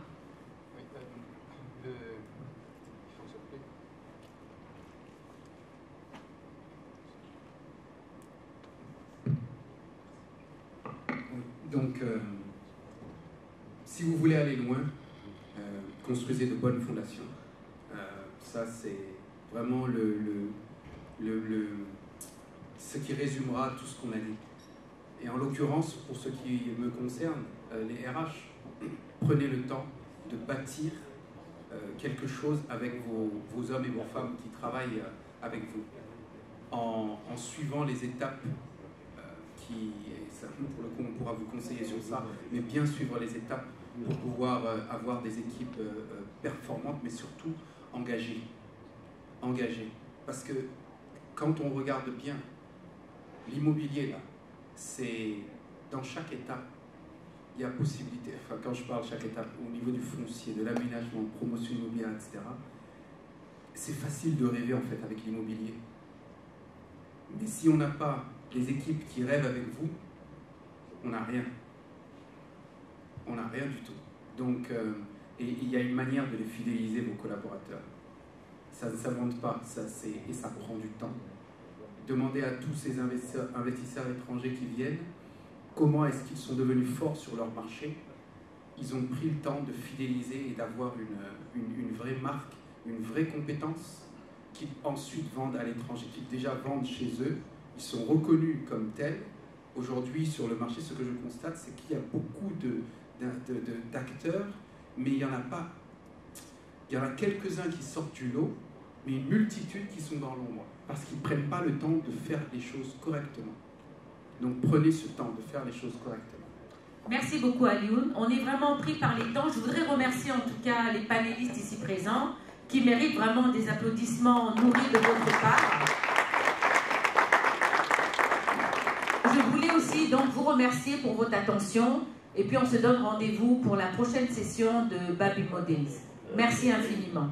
Donc, si vous voulez aller loin, construisez de bonnes fondations. Ça, c'est vraiment ce qui résumera tout ce qu'on a dit. Et en l'occurrence, pour ce qui me concerne, les RH, prenez le temps de bâtir quelque chose avec vos hommes et vos femmes qui travaillent avec vous, en suivant les étapes pour le coup, on pourra vous conseiller sur ça, mais bien suivre les étapes pour pouvoir avoir des équipes performantes, mais surtout engagées. Parce que quand on regarde bien, l'immobilier, là, c'est dans chaque étape, il y a possibilité, enfin quand je parle chaque étape, au niveau du foncier, de l'aménagement, promotion immobilière, etc., c'est facile de rêver en fait avec l'immobilier. Mais si on n'a pas les équipes qui rêvent avec vous, on n'a rien. On n'a rien du tout. Donc, et il y a une manière de les fidéliser, vos collaborateurs. Ça ne s'invente pas, et ça prend du temps. Demandez à tous ces investisseurs étrangers qui viennent, comment est-ce qu'ils sont devenus forts sur leur marché. Ils ont pris le temps de fidéliser et d'avoir une vraie marque, une vraie compétence, qu'ils ensuite vendent à l'étranger, qu'ils déjà vendent chez eux. Ils sont reconnus comme tels. Aujourd'hui, sur le marché, ce que je constate, c'est qu'il y a beaucoup d'acteurs, mais il n'y en a pas. Il y en a quelques-uns qui sortent du lot, mais une multitude qui sont dans l'ombre, parce qu'ils ne prennent pas le temps de faire les choses correctement. Donc prenez ce temps de faire les choses correctement. Merci beaucoup, Alioune. On est vraiment pris par les temps. Je voudrais remercier en tout cas les panélistes ici présents, qui méritent vraiment des applaudissements nourris de votre part. Je voulais aussi donc vous remercier pour votre attention et puis on se donne rendez-vous pour la prochaine session de Baby Models. Merci infiniment.